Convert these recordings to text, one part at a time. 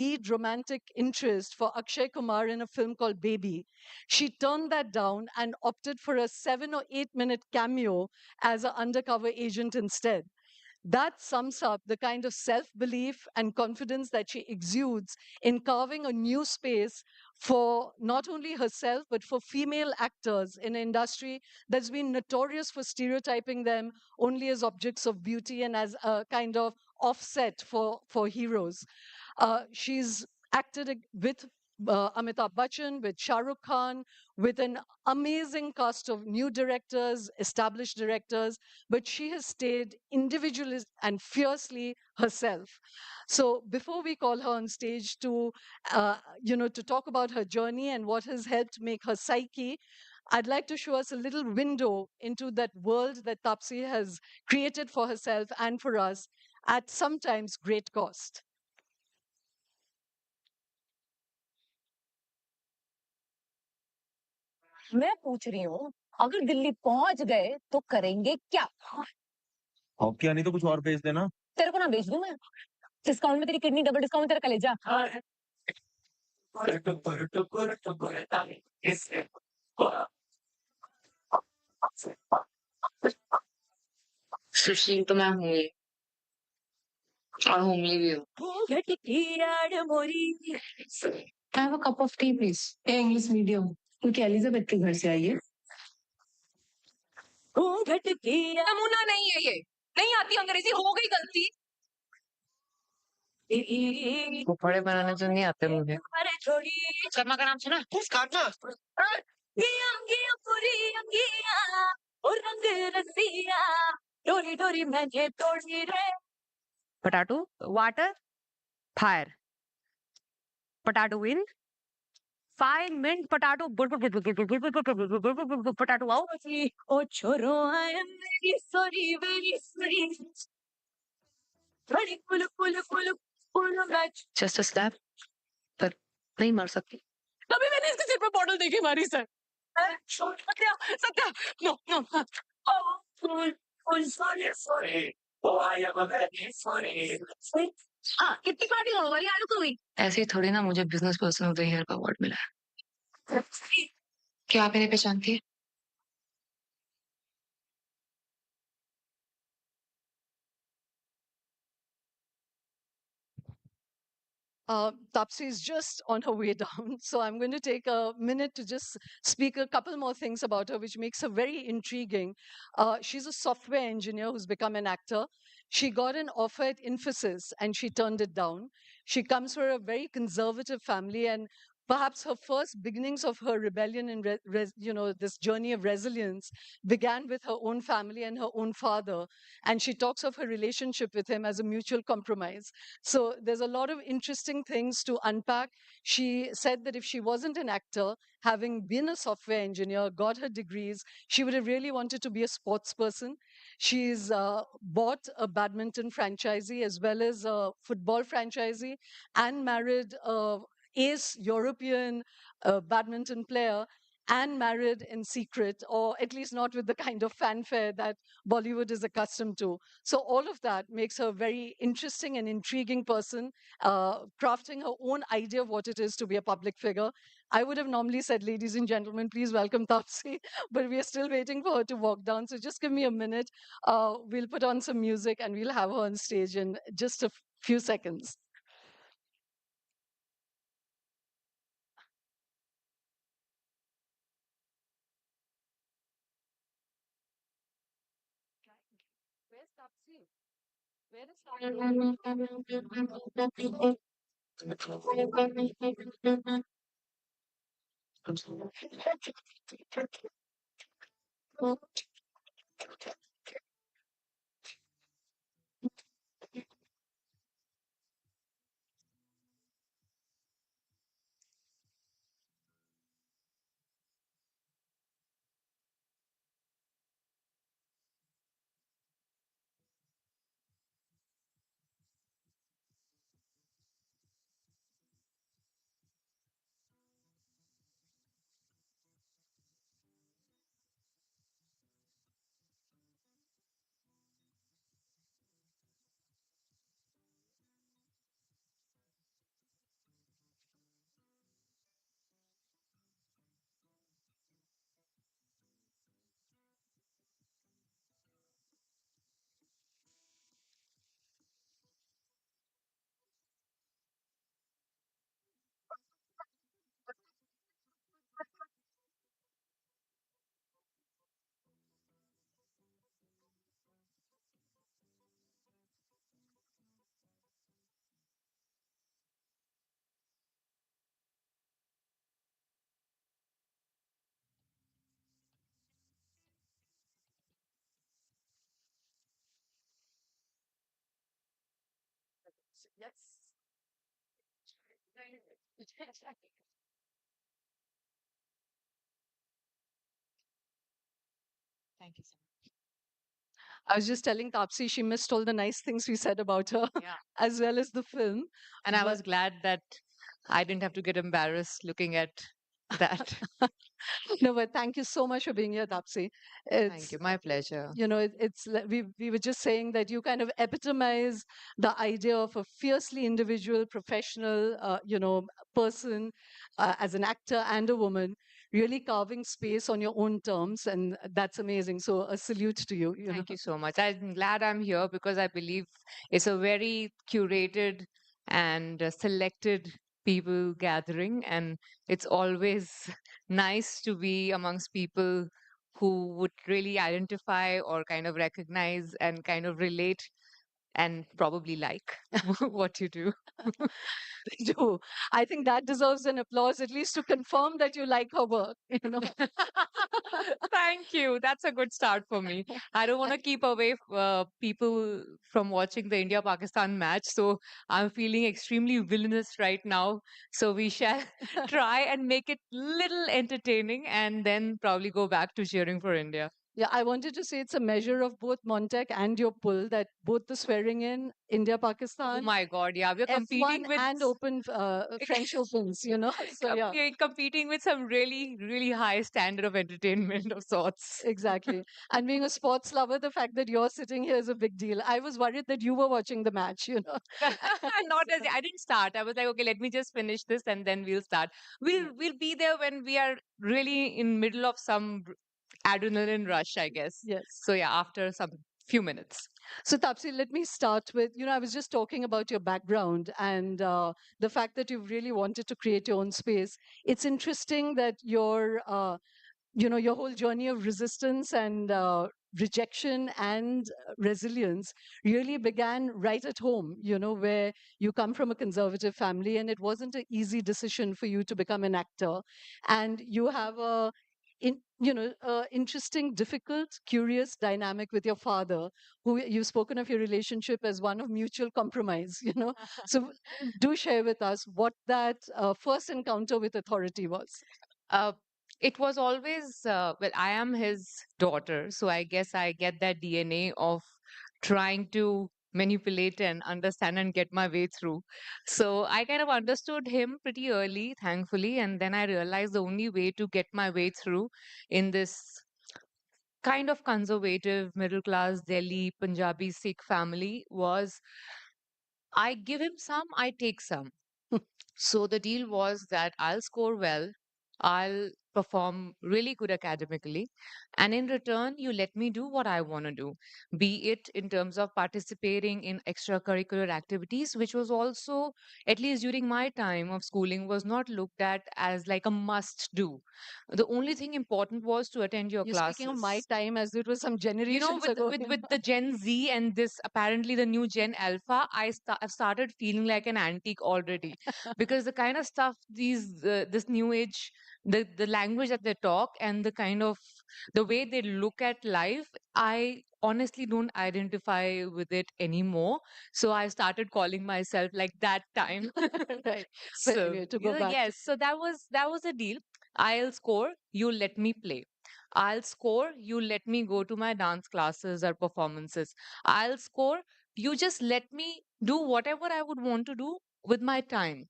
lead romantic interest for Akshay Kumar in a film called Baby. She turned that down and opted for a 7 or 8 minute cameo as an undercover agent instead. That sums up the kind of self belief and confidence that she exudes in carving a new space for not only herself, but for female actors in an industry that's been notorious for stereotyping them only as objects of beauty and as a kind of offset for heroes. She's with Amitabh Bachchan, with Shah Rukh Khan, with an amazing cast of new directors, established directors, but she has stayed individualist and fiercely herself. So before we call her on stage to talk about her journey and what has helped make her psyche, I'd like to show us a little window into that world that Tapsi has created for herself and for us at sometimes great cost. मैं पूछ रही हूँ अगर दिल्ली पहुंच गए तो करेंगे क्या? अब क्या, नहीं तो कुछ और भेज देना। तेरे को ना भेज दूं मैं। डिस्काउंट में तेरी किडनी, डबल डिस्काउंट में तेरा कलेजा। सुशील तो मैं हूँ ही, और होमली भी हूँ। Can I have a cup of tea, please? English medium, क्योंकि एलिजाबेथ के घर से आई है। नमूना नहीं है ये, नहीं आती अंग्रेजी, हो गई गलती। फुफड़े बनाने तो नहीं आते मुझे। शर्मा का नाम सुना? काटना। डोरी डोरी मैंने तोड़ी रे। Potato, water, fire. Potato in. 5 minutes. Potato. Potato out. Oh, choro, I am very sorry, very sorry. Very full match. Just a slap. पर नहीं मार सकती। तभी मैंने इसके सिर पे बॉटल देखी मारी sir. Satya, Satya, no, no. Oh, full sorry. Oh, I am very sorry. हाँ, कितनी पार्टी होने वाली आलू को भी? ऐसे ही थोड़ी ना मुझे business person of the year का अवार्ड मिला है। क्या आप इन्हें पहचानती है? Tapsi is just on her way down. So I'm going to take a minute to just speak a couple more things about her, which makes her very intriguing. She's a software engineer who's become an actor. She got an offer at Infosys and she turned it down. She comes from a very conservative family, and perhaps her first beginnings of her rebellion and this journey of resilience began with her own family and her own father. And she talks of her relationship with him as a mutual compromise. So there's a lot of interesting things to unpack. She said that if she wasn't an actor, having been a software engineer, got her degrees, she would have really wanted to be a sports person. She's bought a badminton franchisee as well as a football franchisee and married a ace European badminton player and married in secret, or at least not with the kind of fanfare that Bollywood is accustomed to. So all of that makes her a very interesting and intriguing person, crafting her own idea of what it is to be a public figure. I would have normally said, ladies and gentlemen, please welcome Taapsee, but we are still waiting for her to walk down. So just give me a minute. We'll put on some music and we'll have her on stage in just a few seconds. Where's Taapsee? Where is Taapsee? Thank you so I was just telling Tapsi she missed all the nice things we said about her, much. Yeah. as well as the film. And I But was glad that I didn't have to get embarrassed looking at that. no, but thank you so much for being here, Tapsi. Thank It's you. My pleasure. we were just saying that you kind of epitomize the idea of a fiercely individual, professional, person as an actor and a woman, really carving space on your own terms, and that's amazing. So a salute to you. You know. Thank you so much. I'm glad I'm here because I believe it's a very curated and selected people gathering, and it's always nice to be amongst people who would really identify or kind of recognize and kind of relate and probably like what you do. Do. I think that deserves an applause, at least to confirm that you like her work. You know. Thank you. That's a good start for me. I don't want to keep away people from watching the India Pakistan match. So I'm feeling extremely villainous right now. So we shall try and make it little entertaining and then probably go back to cheering for India. Yeah, I wanted to say it's a measure of both Montec and your pull, that both the swearing in, India, Oh Pakistan, my God. Yeah. We're F1 competing with. and Open French Opens, So yeah, Competing with some really, really high standard of entertainment of sorts. exactly. And being a sports lover, the fact that you're sitting here is a big deal. I was worried that you were watching the match. Not as I didn't start. I was like, okay, let me just finish this and then we'll start. We'll be there when we are really in middle of some adrenaline rush, I guess. Yes. So yeah, after some few minutes. So, Tapsi, let me start with, I was just talking about your background and the fact that you've really wanted to create your own space. It's interesting that your whole journey of resistance and rejection and resilience really began right at home, where you come from a conservative family and it wasn't an easy decision for you to become an actor. And you have interesting, difficult, curious dynamic with your father, who you've spoken of your relationship as one of mutual compromise. So do share with us what that first encounter with authority was. Uh, it was always, well, I am his daughter, so I guess I get that DNA of trying to manipulate and understand and get my way through. So I kind of understood him pretty early, thankfully, and then I realized the only way to get my way through in this kind of conservative middle class Delhi Punjabi Sikh family was I give him some, I take some. So the deal was that I'll score well, I'll perform really good academically, and in return, you let me do what I want to do, be it in terms of participating in extracurricular activities, which was also, at least during my time of schooling, was not looked at as like a must do. The only thing important was to attend your You're speaking of my classes. time as it was some You know, generations with ago. with with the Gen Z and this apparently the new Gen Alpha, I've started feeling like an antique already, because the kind of stuff these this new age, the language that they talk and the kind of the way they look at life, I honestly don't identify with it anymore. So I started calling myself like that time. Right. But So anyway, to go back to yes, so that was a deal. I'll score, you let me play. I'll score, you let me go to my dance classes or performances. I'll score, you just let me do whatever I would want to do with my time.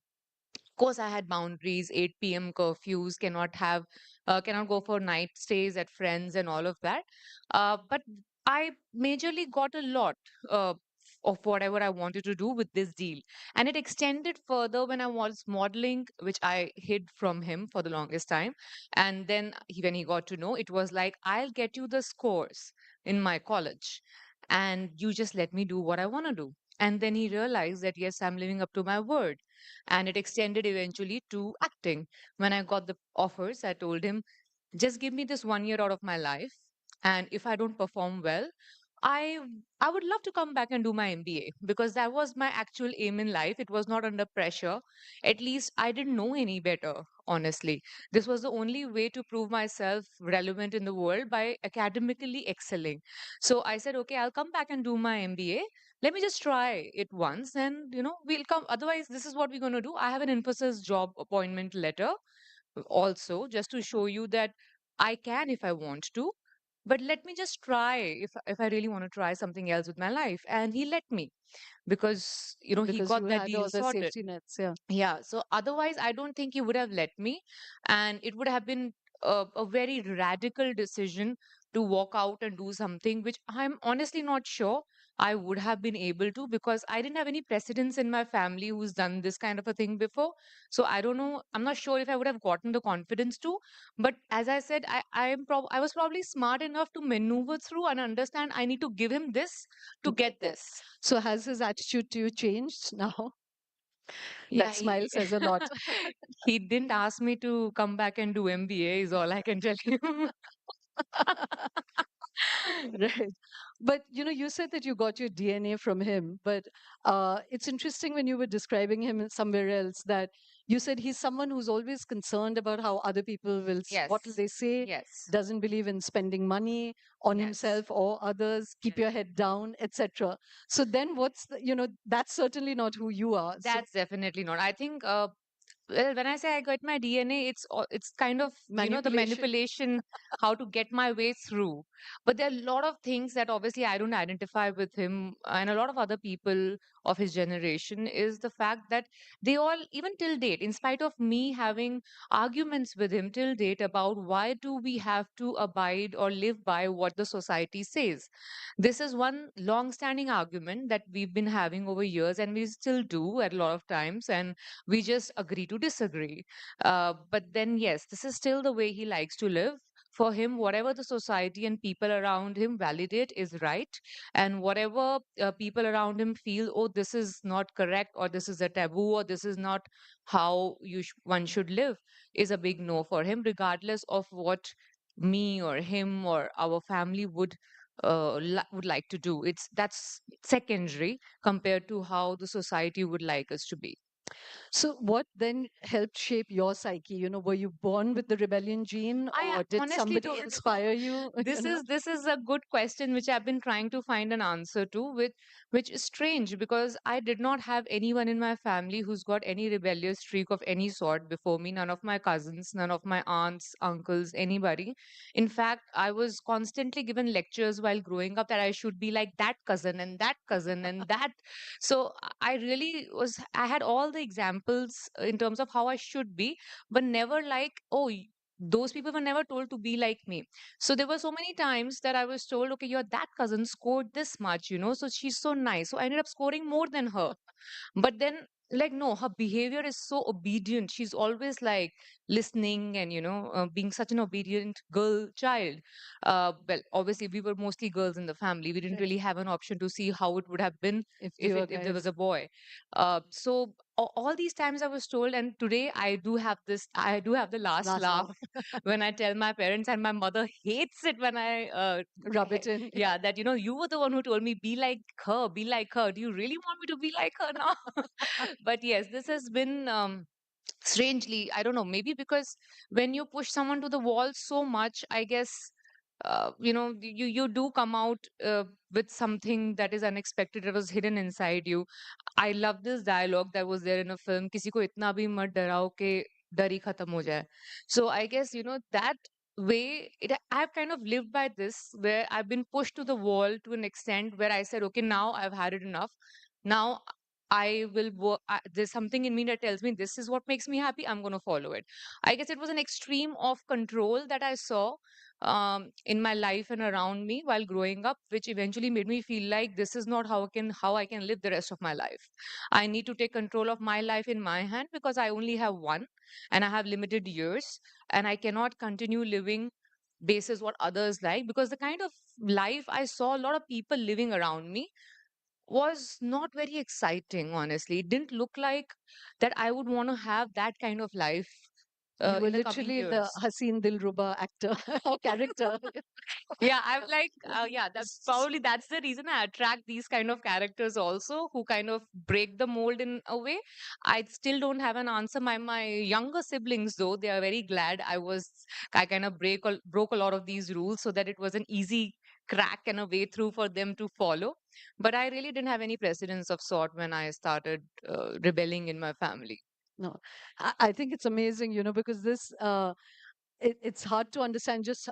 Of course, I had boundaries, 8 p.m. curfews, cannot go for night stays at friends and all of that. But I majorly got a lot of whatever I wanted to do with this deal. And it extended further when I was modeling, which I hid from him for the longest time. And then when he got to know, it was like, I'll get you the scores in my college, and you just let me do what I want to do. And then he realized that, yes, I'm living up to my word, and it extended eventually to acting. When I got the offers, I told him, just give me this 1 year out of my life, and if I don't perform well, I I would love to come back and do my MBA, because that was my actual aim in life. It was not under pressure. At least I didn't know any better, honestly. This was the only way to prove myself relevant in the world by academically excelling. So I said, okay, I'll come back and do my MBA, let me just try it once and we'll come. Otherwise, this is what we're going to do. I have an Infosys job appointment letter also, just to show you that I can if I want to. But let me just try if I really want to try something else with my life. And he let me, because he because you got that had deal all the sorted. safety nets. Yeah. Yeah, so otherwise, I don't think he would have let me. And it would have been a very radical decision to walk out and do something which I'm honestly not sure I would have been able to, because I didn't have any precedents in my family who's done this kind of a thing before. So I don't know. I'm not sure if I would have gotten the confidence to. But as I said, I was probably smart enough to maneuver through and understand I need to give him this to To get get there. this. So has his attitude to you changed now? Yeah, That smile says a lot. he didn't ask me to come back and do MBA, is all I can tell you. Right. But you said that you got your DNA from him, but it's interesting when you were describing him somewhere else that you said he's someone who's always concerned about how other people will, what will Yes, they say, yes, doesn't believe in spending money on yes, himself or others, keep yes. your head down, etc. So then that's certainly not who you are. So That's definitely not. I think, well, when I say I got my DNA, it's kind of, the manipulation. manipulation, how to get my way through. But there are a lot of things that obviously I don't identify with him, and a lot of other people of his generation, is the fact that they all, even till date, in spite of me having arguments with him till date about why do we have to abide or live by what the society says. This is one long-standing argument that we've been having over years, and we still do at a lot of times, and we just agree to disagree. But then, yes, this is still the way he likes to live. For him, whatever the society and people around him validate is right. And whatever people around him feel, oh, this is not correct, or this is a taboo, or this is not how one should live, is a big no for him, regardless of what me or him or our family would like to do. That's secondary compared to how the society would like us to be. So, what then helped shape your psyche? Were you born with the rebellion gene, I or did honestly somebody don't know. inspire you? This is a good question which I've been trying to find an answer to, which is strange, because I did not have anyone in my family who's got any rebellious streak of any sort before me. None of my cousins, none of my aunts, uncles, anybody. In fact, I was constantly given lectures while growing up that I should be like that cousin and that cousin and that. So I really was. I had all the examples in terms of how I should be, but never like, oh, those people were never told to be like me. So there were so many times that I was told, okay, your that cousin scored this much, so she's so nice. So I ended up scoring more than her. But then, like, no, her behavior is so obedient. She's always like listening and, being such an obedient girl child. Well, obviously, we were mostly girls in the family. We didn't Right. really have an option to see how it would have been If they if were there was guys, a boy. So all these times I was told, and today I do have the last last laugh laugh, when I tell my parents, and my mother hates it when I rub it in. yeah, that you were the one who told me be like her, be like her. Do you really want me to be like her now? But yes, this has been strangely, I don't know, maybe because when you push someone to the wall so much, I guess you do come out with something that is unexpected, that was hidden inside you. I love this dialogue that was there in a film, किसी को इतना भी मत डराओ कि डर ही खत्म हो जाए. So I guess that way I've kind of lived by this, where I've been pushed to the wall to an extent where I said, okay, now I've had it enough. Now I will work. There's something in me that tells me this is what makes me happy. I'm going to follow it. I guess it was an extreme of control that I saw in my life and around me while growing up, which eventually made me feel like this is not how I can live the rest of my life. I need to take control of my life in my hand, because I only have one, and I have limited years, and I cannot continue living basis what others like, because the kind of life I saw a lot of people living around me was not very exciting, honestly. It didn't look like that I would want to have that kind of life You were in the coming literally the years. Haseen Dilruba actor or character. Yeah, I'm like, yeah, that's the reason I attract these kind of characters also, who kind of break the mold in a way. I still don't have an answer. My younger siblings, though, they are very glad I kind of broke a lot of these rules, so that it was an easy crack and a way through for them to follow. But I really didn't have any precedence of sort when I started rebelling in my family. No, I think it's amazing, because it's hard to understand. Just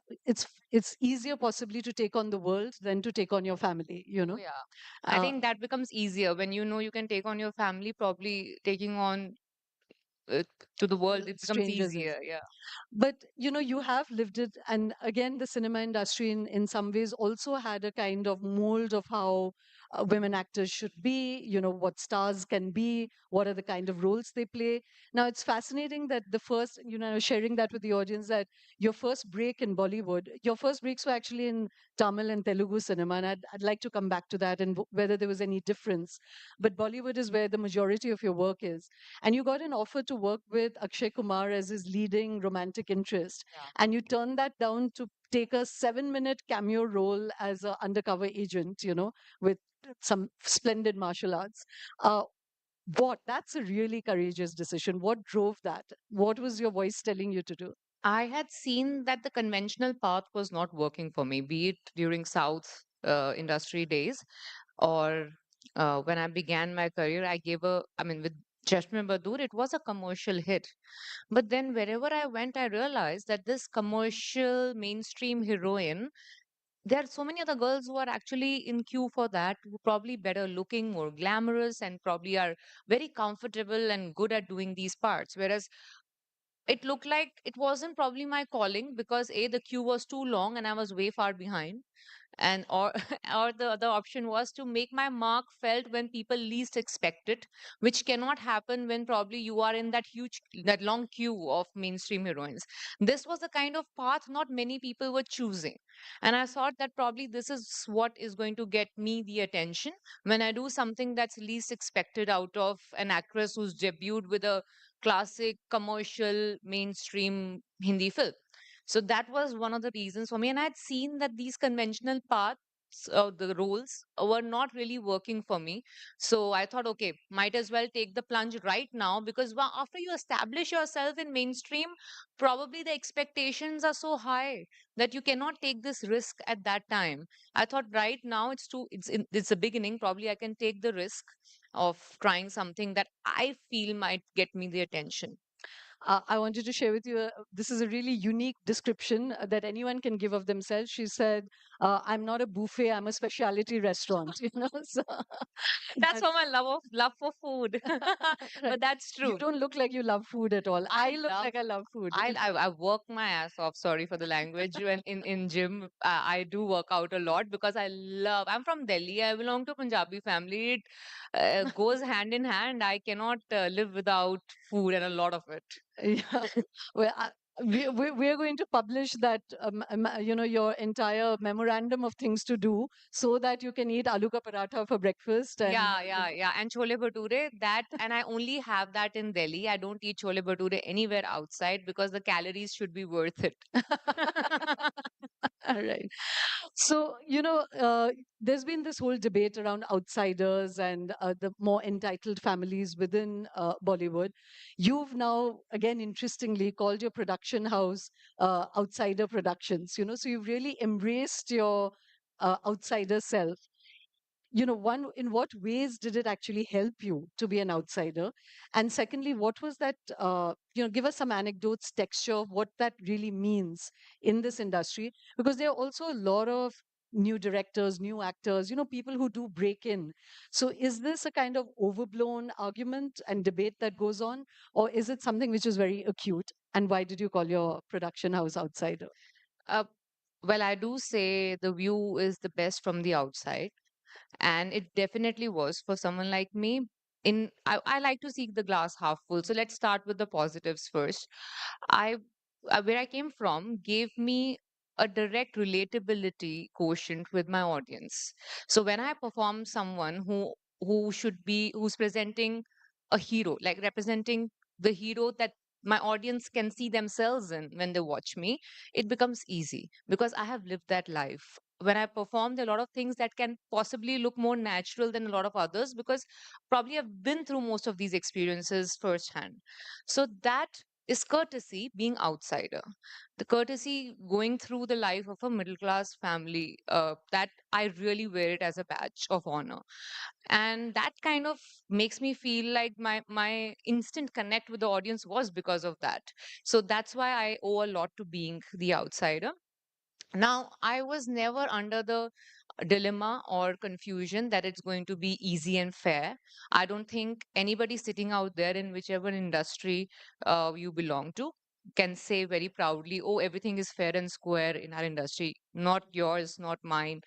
it's easier possibly to take on the world than to take on your family. Oh, yeah. I Uh, think that becomes easier when you know you can take on your family, probably taking on uh, to the world, it becomes strangers is. easier. Yeah. But you have lived it, and again, the cinema industry in some ways also had a kind of mold of how women actors should be, what stars can be, what are the kind of roles they play. Now it's fascinating that the first, sharing that with the audience, that your first break in Bollywood, your first breaks were actually in Tamil and Telugu cinema, and I'd like to come back to that and whether there was any difference. But Bollywood is where the majority of your work is, and you got an offer to work with Akshay Kumar as his leading romantic interest, Yeah. and you turned that down to take a 7-minute cameo role as an undercover agent, with some splendid martial arts. Uh, that's a really courageous decision. What drove that? What was your voice telling you to do? I had seen that the conventional path was not working for me, be it during South industry days or when I began my career. I mean, with Chashme Badur, it was a commercial hit. But then wherever I went, I realized that this commercial mainstream heroine, there are so many other girls who are actually in queue for that, who probably better looking, more glamorous, and probably are very comfortable and good at doing these parts. Whereas it looked like it wasn't probably my calling because A, the queue was too long and I was way far behind, and or or the other option was to make my mark felt when people least expect it, which cannot happen when probably you are in that long queue of mainstream heroines. This was the kind of path not many people were choosing, and I thought that probably this is what is going to get me the attention when I do something that's least expected out of an actress who's debuted with a classic commercial mainstream Hindi film. So that was one of the reasons for me. And I'd seen that these conventional paths, the roles were not really working for me. So I thought, okay, might as well take the plunge right now because after you establish yourself in mainstream, probably the expectations are so high that you cannot take this risk at that time. I thought right now it's a beginning. Probably I can take the risk of trying something that I feel might get me the attention. I wanted to share with you. This is a really unique description that anyone can give of themselves. She said, "I'm not a buffet. I'm a specialty restaurant." So That's for that's my love for food. right. But that's You true. don't look like you love food at all. I I look love like I love food. I work my ass off. Sorry for the language. When in gym, I do work out a lot because I love. I'm from Delhi. I belong to Punjabi family. It goes hand in hand. I cannot live without food and a lot of it. Yeah. Well, we're going to publish that, your entire memorandum of things to do so that you can eat aloo ka paratha for breakfast and, Yeah. And chole bhature, that, and I only have that in Delhi. I don't eat chole bhature anywhere outside because the calories should be worth it. all right. So, there's been this whole debate around outsiders and the more entitled families within Bollywood. You've now, again, interestingly, called your production house Outsider Productions, so you've really embraced your outsider self. One, in what ways did it actually help you to be an outsider? And secondly, what was that, give us some anecdotes, texture of what that really means in this industry, because there are also a lot of new directors, new actors, people who do break in. So is this a kind of overblown argument and debate that goes on, or is it something which is very acute? And why did you call your production house Outsider? uh, well, I do say the view is the best from the outside, and it definitely was for someone like me. I like to see the glass half full, so let's start with the positives first. I Where I came from gave me a direct relatability quotient with my audience. So when I perform someone who's presenting a hero, like representing the hero that my audience can see themselves in when they watch me, it becomes easy because I have lived that life. When I perform, there are a lot of things that can possibly look more natural than a lot of others because probably I've been through most of these experiences firsthand. So that is courtesy being outsider. The courtesy going through the life of a middle class family, that I really wear it as a badge of honor. And that kind of makes me feel like my instant connect with the audience was because of that. So that's why I owe a lot to being the outsider. Now, I was never under the dilemma or confusion that it's going to be easy and fair. I don't think anybody sitting out there in whichever industry you belong to can say very proudly, oh, everything is fair and square in our industry. Not yours, not mine.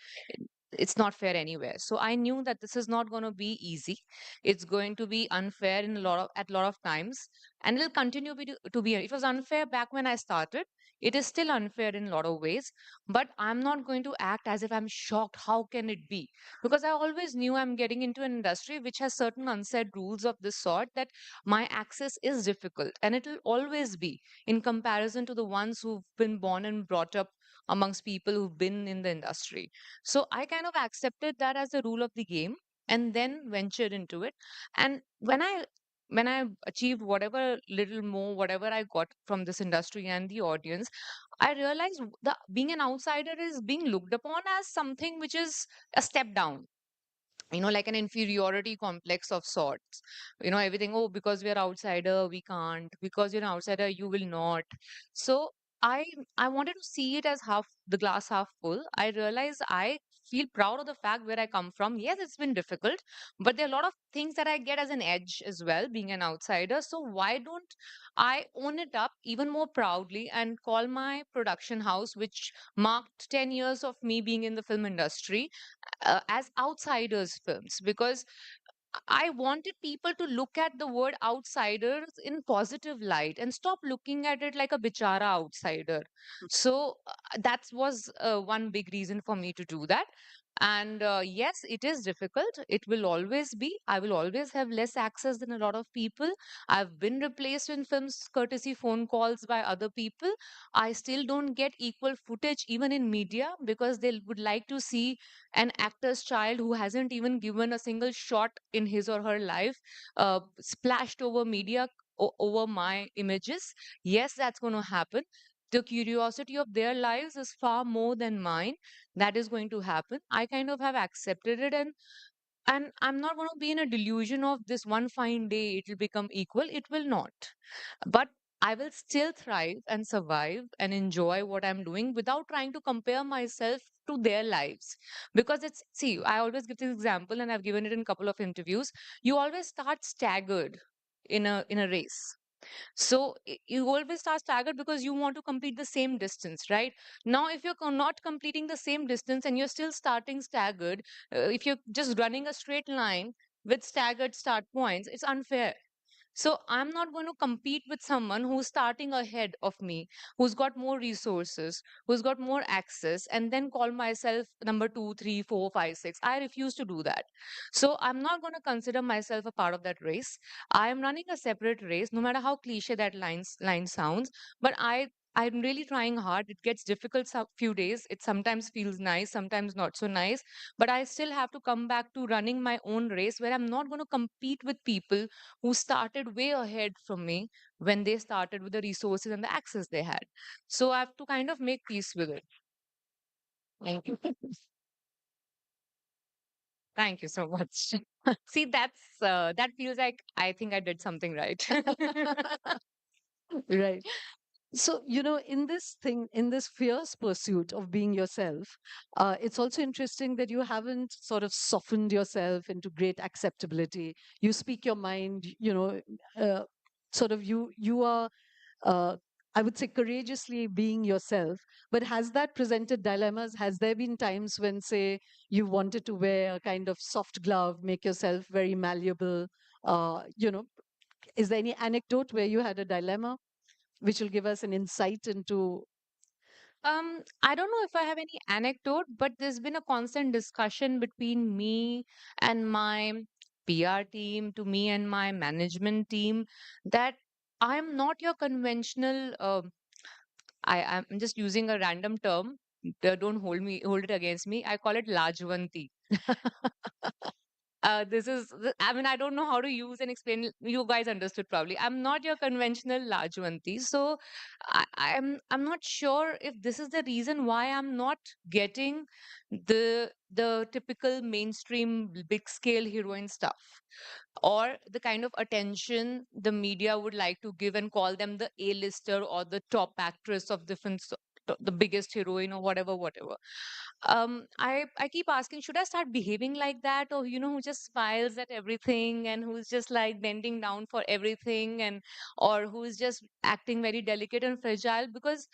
It's not fair anywhere. So I knew that this is not going to be easy. It's going to be unfair in a lot of at a lot of times, and it'll continue to be. It was unfair back when I started. It is still unfair in a lot of ways, but I'm not going to act as if I'm shocked. How can it be? Because I always knew I'm getting into an industry which has certain unsaid rules of this sort, that my access is difficult and it will always be in comparison to the ones who've been born and brought up amongst people who've been in the industry. So I kind of accepted that as the rule of the game and then ventured into it. And when I achieved whatever little more, whatever I got from this industry and the audience, I realized the being an outsider is being looked upon as something which is a step down, like an inferiority complex of sorts. Everything, oh, because we're outsider we can't, because you're an outsider you will not. So i I wanted to see it as half the glass half full. I realized I feel proud of the fact where I come from. Yes, it's been difficult, but there are a lot of things that I get as an edge as well being an outsider. So why don't I own it up even more proudly and call my production house, which marked 10 years of me being in the film industry, as outsiders films, because I wanted people to look at the word outsiders in positive light and stop looking at it like a bichara outsider. So that was one big reason for me to do that. And yes, it is difficult. It will always be. I will always have less access than a lot of people. I've been replaced in films courtesy phone calls by other people. I still don't get equal footage even in media because they would like to see an actor's child who hasn't even given a single shot in his or her life splashed over media, over my images. Yes, that's going to happen. The curiosity of their lives is far more than mine. That is going to happen. I kind of have accepted it, and I'm not going to be in a delusion of this one fine day it will become equal. It will not. But I will still thrive and survive and enjoy what I'm doing without trying to compare myself to their lives. Because it's, see, I always give this example and I've given it in a couple of interviews. You always start staggered in a race. So you always start staggered because you want to complete the same distance, right? Now, if you're not completing the same distance and you're still starting staggered, if you're just running a straight line with staggered start points, it's unfair. So I'm not going to compete with someone who's starting ahead of me, who's got more resources, who's got more access, and then call myself number two, three, four, five, six. I refuse to do that. So I'm not going to consider myself a part of that race. I am running a separate race, no matter how cliche that line sounds. But I'm really trying hard. It gets difficult some few days. It sometimes feels nice, sometimes not so nice. But I still have to come back to running my own race where I'm not going to compete with people who started way ahead from me when they started with the resources and the access they had. So I have to kind of make peace with it. Thank you. Thank you so much. See, that feels like I think I did something right. Right. So, in this thing, in this fierce pursuit of being yourself, it's also interesting that you haven't sort of softened yourself into great acceptability. You speak your mind, sort of you are, uh, I would say, courageously being yourself. But has that presented dilemmas? Has there been times when, say, you wanted to wear a kind of soft glove, make yourself very malleable? Is there any anecdote where you had a dilemma, which will give us an insight into. I don't know if I have any anecdote, but there's been a constant discussion between me and my PR team, to me and my management team, that I'm not your conventional. I'm just using a random term. Don't hold it against me. I call it Lajwanti. I mean, I don't know how to use and explain. You guys understood probably. I'm not your conventional Lajwanti. So I'm not sure if this is the reason why I'm not getting the typical mainstream big scale heroine stuff, or the kind of attention the media would like to give and call them the A-lister or the top actress of the biggest heroine or whatever. I keep asking, should I start behaving like that, or who just smiles at everything and who's just like bending down for everything, and or who's just acting very delicate and fragile, because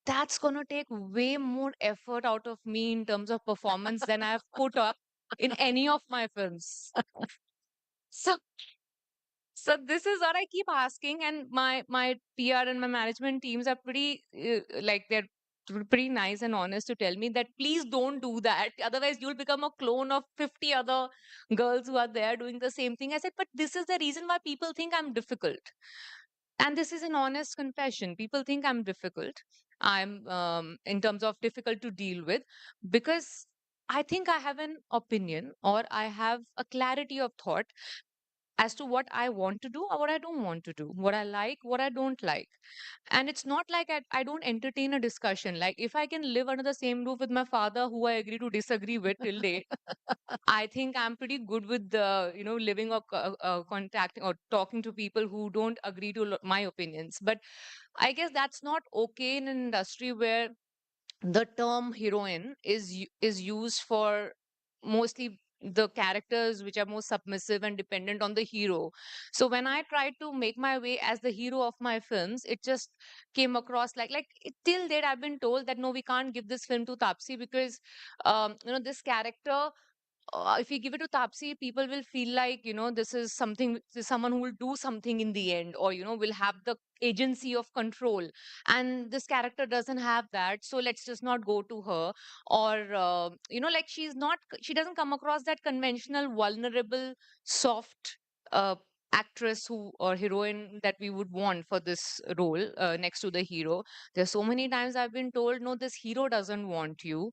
that's gonna take way more effort out of me in terms of performance than I've put up in any of my films. So so this is what I keep asking, and my PR and my management teams are pretty like they're pretty nice and honest to tell me that please don't do that. Otherwise, you'll become a clone of 50 other girls who are there doing the same thing. I said, but this is the reason why people think I'm difficult, and this is an honest confession. People think I'm difficult. I'm in terms of difficult to deal with, because I think I have an opinion, or I have a clarity of thought as to what I want to do or what I don't want to do, what I like, what I don't like. And it's not like I don't entertain a discussion. Like if I can live under the same roof with my father, who I agree to disagree with till date, I think I'm pretty good with living or contacting or talking to people who don't agree to my opinions. But I guess that's not okay in an industry where the term heroine is used for mostly the characters which are more submissive and dependent on the hero. So when I tried to make my way as the hero of my films, it just came across till date I've been told that no, we can't give this film to Taapsee because this character, if we give it to Taapsee, people will feel like, this is someone who will do something in the end, or, will have the agency of control. And this character doesn't have that. So let's just not go to her. Or, like she doesn't come across that conventional, vulnerable, soft, actress who or heroine that we would want for this role next to the hero. There's so many times I've been told, no, this hero doesn't want you.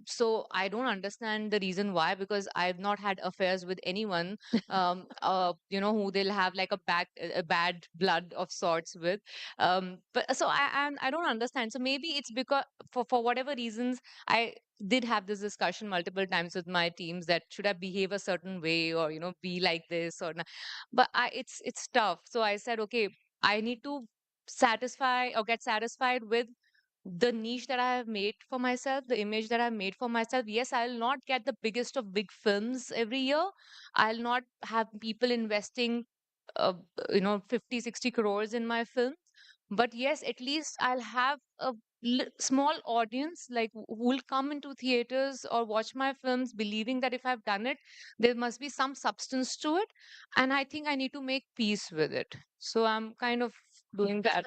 So I don't understand the reason why, because I've not had affairs with anyone, who they'll have like a bad blood of sorts with. But so I don't understand. So maybe it's because for whatever reasons, I did have this discussion multiple times with my teams that should I behave a certain way, or be like this or not. But it's tough. So I said, okay, I need to satisfy or get satisfied with the niche that I have made for myself, the image that I've made for myself. Yes, I'll not get the biggest of big films every year. I'll not have people investing, 50, 60 crores in my film. But yes, at least I'll have a small audience like who will come into theaters or watch my films believing that if I've done it, there must be some substance to it. And I think I need to make peace with it. So I'm kind of doing that.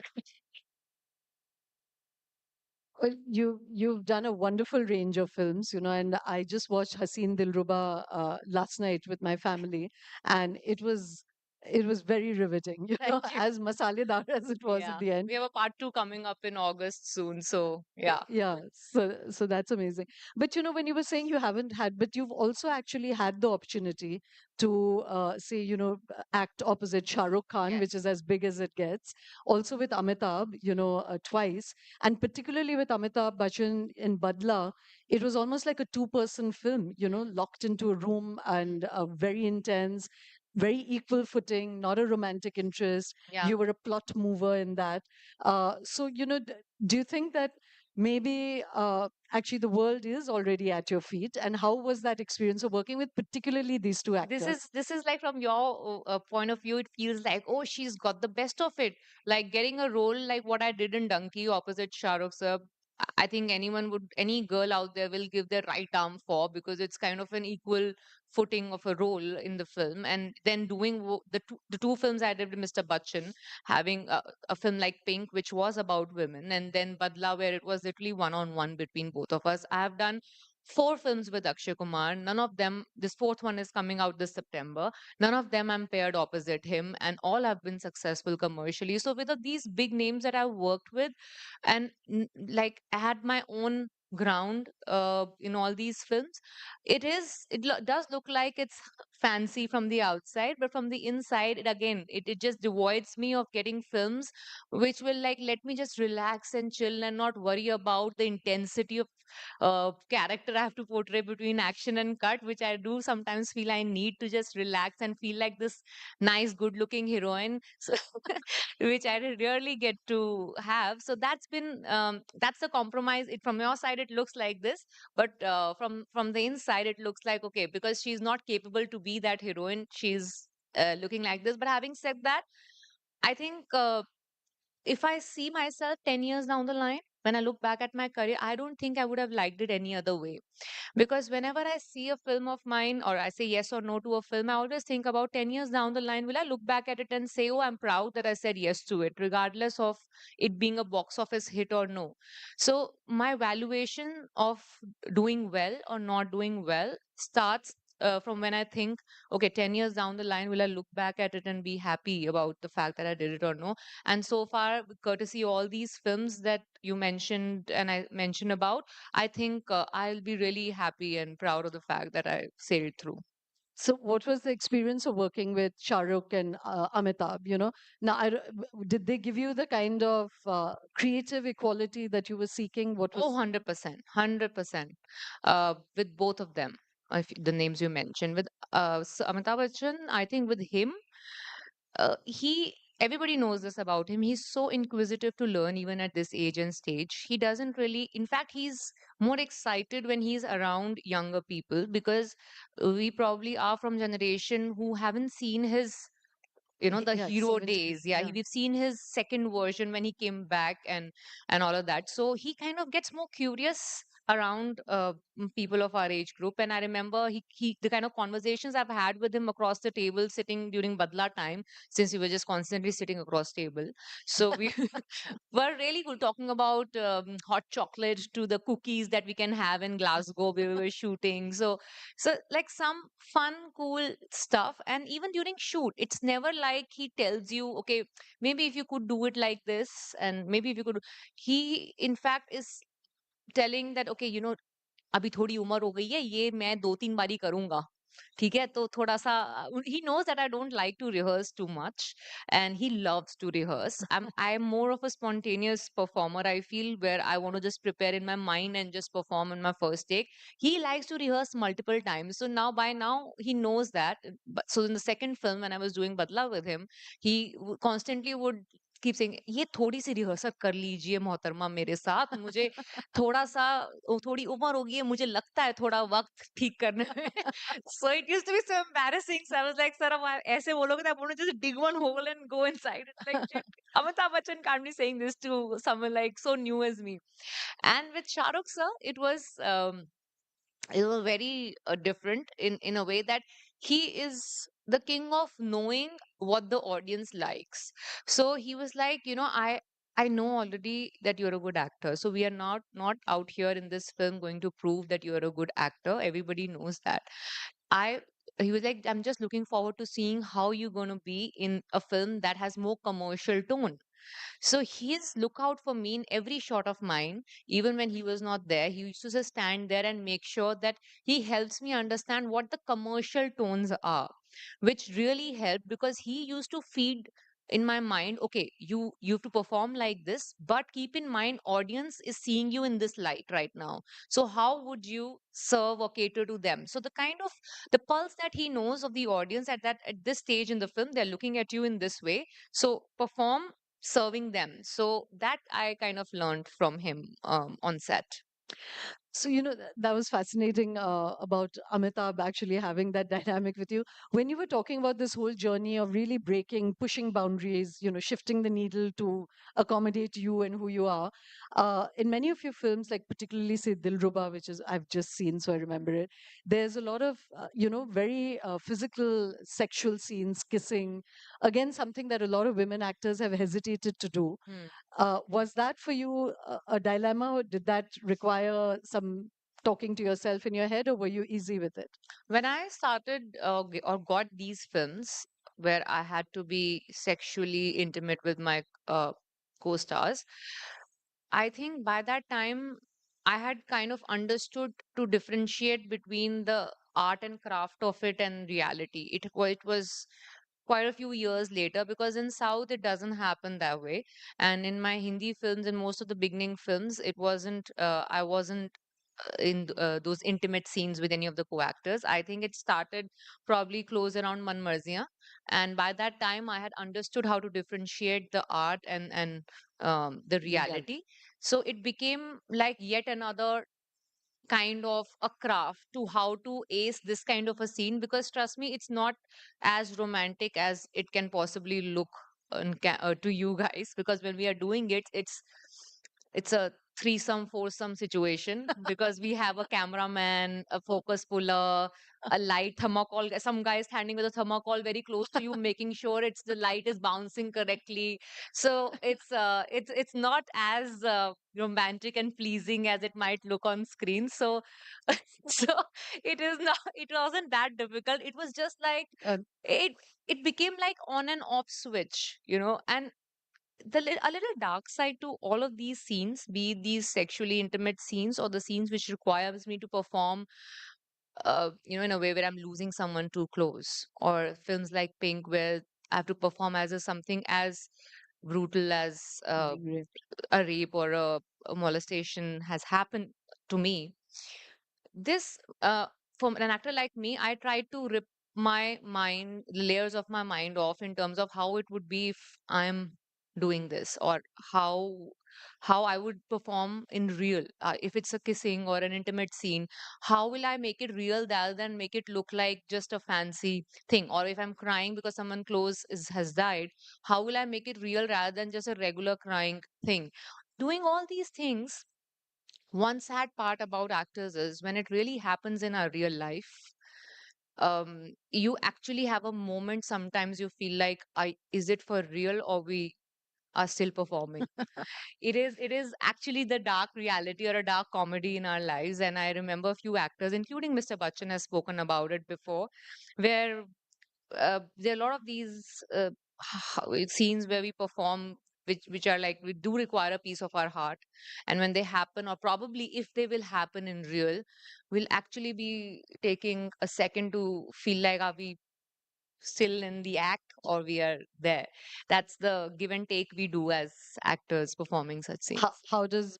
Well, you've done a wonderful range of films, and I just watched Haseen Dilruba last night with my family, and it was very riveting, Thank you. as masaledar as it was at Yeah. the end. We have a part two coming up in August soon. So, yeah. Yeah, so that's amazing. But when you were saying you haven't had, but you've also actually had the opportunity to say, act opposite Shah Rukh Khan, Yes. which is as big as it gets. Also with Amitabh, twice, and particularly with Amitabh Bachchan in Badla, it was almost like a two-person film, locked into a room and very intense, very equal footing, not a romantic interest. Yeah. You were a plot mover in that. So, do you think that maybe actually the world is already at your feet? And how was that experience of working with particularly these two actors? This is like from your point of view, it feels like, oh, she's got the best of it. Like getting a role like what I did in Donkey opposite Shah Rukh sir. I think any girl out there will give their right arm for, because it's kind of an equal footing of a role in the film. And then doing the two films I did with Mr. Bachchan, having a film like Pink, which was about women, and then Badla, where it was literally one on one between both of us. I have done four films with Akshay Kumar. None of them, this fourth one is coming out this September. None of them I'm paired opposite him, and all have been successful commercially. So with these big names that I've worked with, and like I had my own ground in all these films. Does look like it's fancy from the outside, but from the inside, it just devoids me of getting films which will like let me just relax and chill and not worry about the intensity of character I have to portray between action and cut, which I do sometimes feel I need to just relax and feel like this nice, good looking heroine. So which I rarely get to have. So that's the compromise. It from your side it looks like this, but from the inside it looks like okay, because she's not capable to be that heroine. She's looking like this. But having said that, I think if I see myself 10 years down the line, when I look back at my career, I don't think I would have liked it any other way. Because whenever I see a film of mine or I say yes or no to a film, I always think about 10 years down the line, will I look back at it and say, oh, I'm proud that I said yes to it, regardless of it being a box office hit or no. So my valuation of doing well or not doing well starts from when I think, okay, 10 years down the line, will I look back at it and be happy about the fact that I did it or no? And so far, courtesy all these films that you mentioned and I mentioned about, I think I'll be really happy and proud of the fact that I sailed through. So, what was the experience of working with Shah Rukh and Amitabh? Now, did they give you the kind of creative equality that you were seeking? What Oh, was 100%, 100%. With both of them, if the names you mentioned. With Amitabh Bachchan, I think with him, everybody knows this about him. He's so inquisitive to learn even at this age and stage. He doesn't really, in fact, he's more excited when he's around younger people because we probably are from generation who haven't seen his the yeah, hero 70s? days. Yeah, Yeah. we've seen his second version when he came back and all of that. So he kind of gets more curious around people of our age group. And I remember he the kind of conversations I've had with him across the table sitting during badla time, since we were just constantly sitting across table. So we were really good talking about hot chocolate to the cookies that we can have in Glasgow where we were shooting. So like some fun, cool stuff. And even during shoot, it's never like he tells you, okay, maybe if you could do it like this, and maybe if you could. He, in fact, is telling that, okay, अभी थोड़ी उम्र हो गई है, ये मैं 2-3 बारी करूँगा। ठीक है? तो थोड़ा-सा he knows that I don't like to rehearse too much, and he loves to rehearse. I'm more of a spontaneous performer, I feel, where I want to just prepare in my mind and just perform in my first take. He likes to rehearse multiple times. So by now, he knows that. But so in the second film, when I was doing Badla with him, he constantly would keep saying, "ये थोड़ी-सी rehearsal कर लीजिए मोहतरमा मेरे साथ। मुझे थोड़ा-सा थोड़ी उम्र हो गई है, मुझे लगता है थोड़ा वक़्त ठीक करने में." So it used to be so embarrassing. So I was like, sir, अब ऐसे बोलोगे तो I'm going to just dig one hole and go inside. It's like, shit, Amitabh Bachchan can't be saying this to someone like so new as me. And with Shah Rukh sir, it was very different in a way that he is the king of knowing what the audience likes. So he was like, I know already that you're a good actor, so we are not out here in this film going to prove that you're a good actor. Everybody knows that. I He was like, I'm just looking forward to seeing how you're going to be in a film that has more commercial tone. So his lookout for me in every shot of mine, even when he was not there, he used to just stand there and make sure that he helps me understand what the commercial tones are, which really helped because he used to feed in my mind, okay, you have to perform like this, but keep in mind audience is seeing you in this light right now. So how would you serve or cater to them? So the kind of the pulse that he knows of the audience at this stage in the film, they're looking at you in this way. So perform serving them. So that I kind of learned from him on set. So, that was fascinating about Amitabh actually having that dynamic with you. When you were talking about this whole journey of really breaking, pushing boundaries, shifting the needle to accommodate you and who you are, in many of your films, like particularly, say, Dilruba, which is I've just seen, so I remember it, there's a lot of, very physical sexual scenes, kissing, again, something that a lot of women actors have hesitated to do. Hmm. Was that for you a dilemma? Or did that require some talking to yourself in your head, or were you easy with it? When I started or got these films where I had to be sexually intimate with my co-stars, I think by that time I had kind of understood to differentiate between the art and craft of it and reality. It was quite a few years later, because in South it doesn't happen that way, and in my Hindi films and most of the beginning films, it wasn't. I wasn't in those intimate scenes with any of the co-actors. I think it started probably close around Man Marziyan, and by that time I had understood how to differentiate the art and the Yeah. reality. So it became like yet another kind of a craft to how to ace this kind of a scene, because trust me, it's not as romantic as it can possibly look to you guys, because when we are doing it, it's a threesome foursome situation, because we have a cameraman, a focus puller, a light thermocol, some guy standing with a thermocol very close to you, making sure it's the light is bouncing correctly. So it's not as romantic and pleasing as it might look on screen. So so it is not, it wasn't that difficult. It was just like Uh, it it became like on and off switch, and a little dark side to all of these scenes, be it these sexually intimate scenes or the scenes which requires me to perform in a way where I'm losing someone too close, or films like Pink where I have to perform as something as brutal as being raped. a rape or a molestation has happened to me. This For an actor like me, I tried to rip my mind, layers of my mind off in terms of how it would be if I'm doing this, or how how I would perform in real. If it's a kissing or an intimate scene, how will I make it real rather than make it look like just a fancy thing? Or if I'm crying because someone close has died, how will I make it real rather than just a regular crying thing? Doing all these things, one sad part about actors is when it really happens in our real life, you actually have a moment, sometimes you feel like, is it for real or we are still performing? It is actually the dark reality or a dark comedy in our lives. And I remember a few actors, including Mr. Bachchan, has spoken about it before, where there are a lot of these scenes where we perform, which are like, we do require a piece of our heart, and when they happen, or probably if they will happen in real, we'll actually be taking a second to feel like, are we still in the act or we are there? That's the give and take we do as actors performing such scenes. How does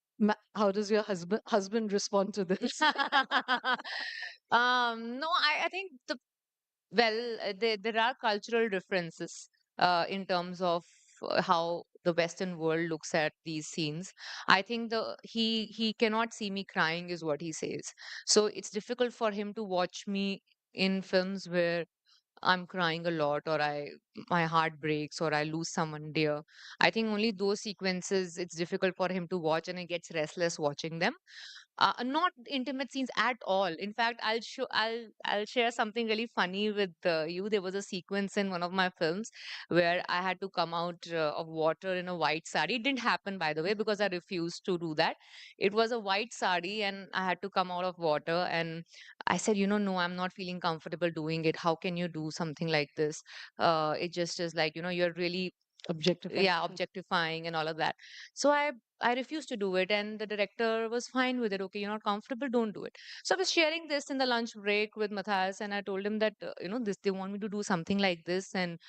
your husband respond to this? No, I think there are cultural differences in terms of how the Western world looks at these scenes. I think he cannot see me crying, is what he says. So it's difficult for him to watch me in films where I'm crying a lot, or my heart breaks, or I lose someone dear. I think only those sequences it's difficult for him to watch, and he gets restless watching them. Not intimate scenes at all. In fact, I'll share something really funny with you. There was a sequence in one of my films where I had to come out of water in a white sari. It didn't happen, by the way, because I refused to do that. It was a white sari, and I had to come out of water. And I said, no, I'm not feeling comfortable doing it. How can you do something like this? It just is like, you're really, Objectifying. yeah, objectifying and all of that. So I refused to do it, and the director was fine with it. Okay, you're not comfortable, don't do it. So I was sharing this in the lunch break with Matthias, and I told him that this, they want me to do something like this, and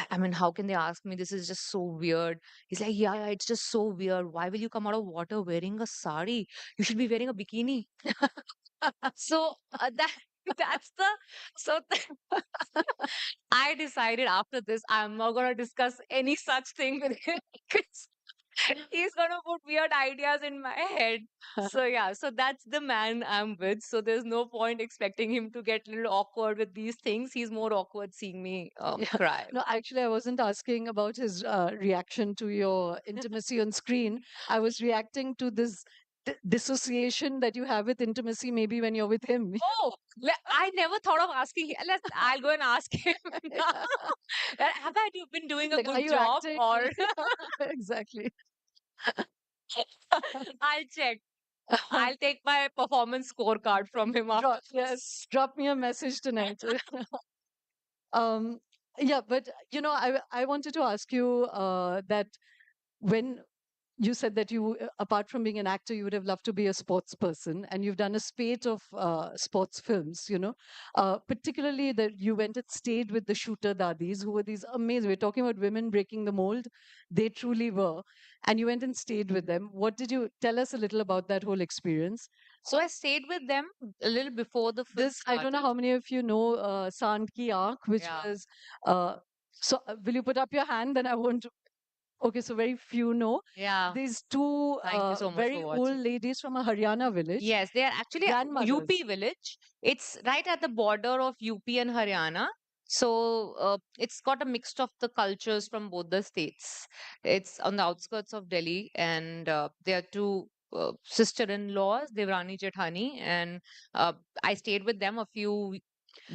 I mean, how can they ask me? This is just so weird. He's like, yeah, it's just so weird. Why will you come out of water wearing a sari? You should be wearing a bikini. So that's the so I decided after this, I'm not gonna discuss any such thing with him because he's gonna put weird ideas in my head. So yeah, so that's the man I'm with. So there's no point expecting him to get a little awkward with these things. He's more awkward seeing me Yeah. cry. No, actually, I wasn't asking about his reaction to your intimacy on screen. I was reacting to this dissociation that you have with intimacy, maybe when you're with him. Oh, I never thought of asking. I'll go and ask him now. Have I been doing a Like, are good you job, acting? or Exactly. I'll check. I'll take my performance scorecard from him after Yes, this. drop me a message tonight. um, yeah, but I wanted to ask you that when you said that you, apart from being an actor, you would have loved to be a sports person, and you've done a spate of sports films. Particularly that you went and stayed with the shooter dadis, who were these amazing. We're talking about women breaking the mold; they truly were. And you went and stayed with them. What did you tell us a little about that whole experience? So I stayed with them a little before the film This, I don't know started. how many of you know Sant Ki Aankh, which Yeah. was. Will you put up your hand? Then I won't. Okay, so very few know. Yeah. These two Thank you so much very for old watching. ladies from a Haryana village, Yes, they are actually a UP grandmothers. village. It's right at the border of UP and Haryana. So it's got a mix of the cultures from both the states. It's on the outskirts of Delhi, and there are two sister-in-laws, Devrani Jethani, and uh, I stayed with them a few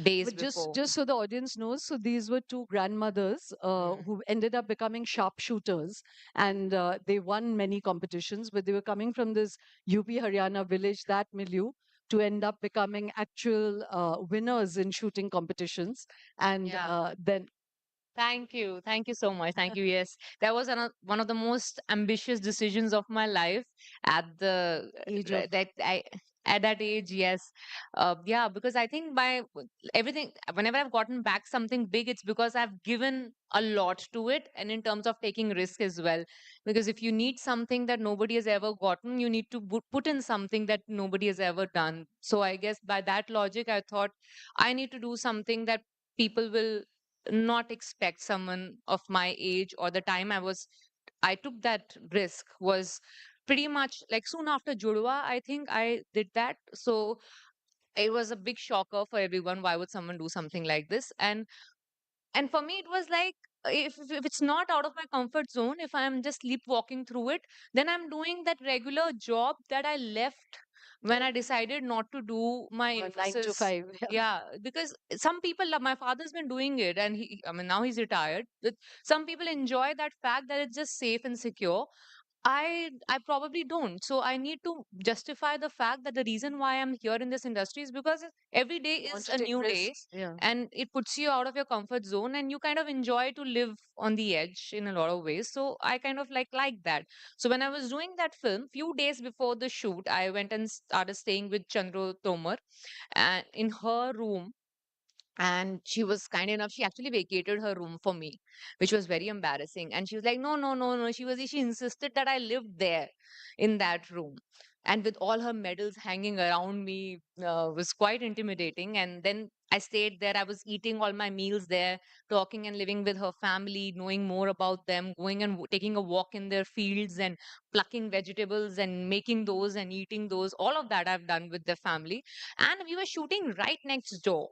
days But just before. just so the audience knows, so these were two grandmothers Mm. who ended up becoming sharpshooters, and they won many competitions. But they were coming from this UP Haryana village, that milieu, to end up becoming actual winners in shooting competitions. And Yeah. then Thank you. Thank you so much. Thank you. Yes, that was one of the most ambitious decisions of my life at the age of that I at that age. Yes, yeah, because I think by everything, whenever I've gotten back something big, it's because I've given a lot to it, and in terms of taking risk as well. Because if you need something that nobody has ever gotten, you need to put in something that nobody has ever done. So I guess by that logic, I thought I need to do something that people will not expect someone of my age, or the time I took that risk was pretty much like soon after Judwa, I think I did that. So it was a big shocker for everyone. Why would someone do something like this? And for me it was like, if it's not out of my comfort zone, if I'm just sleepwalking through it, then I'm doing that regular job that I left when I decided not to do my 9 to 5. emphasis. Yeah. Yeah, because some people my father's been doing it, and I mean, now he's retired. Some people enjoy that fact that it's just safe and secure. I probably don't. So I need to justify the fact that the reason why I'm here in this industry is because every day You want is to a take new day, risks? Yeah. and it puts you out of your comfort zone, and you kind of enjoy to live on the edge in a lot of ways. So I kind of like that. So when I was doing that film, few days before the shoot, I went and started staying with Chandro Tomar, and in her room. And she was kind enough, she actually vacated her room for me, which was very embarrassing. And she was like, no, no, no, no, she insisted that I lived there in that room, and with all her medals hanging around me, was quite intimidating. And then I stayed there, I was eating all my meals there, talking and living with her family, knowing more about them, going and taking a walk in their fields and plucking vegetables and making those and eating those. All of that I've done with the family. And we were shooting right next door,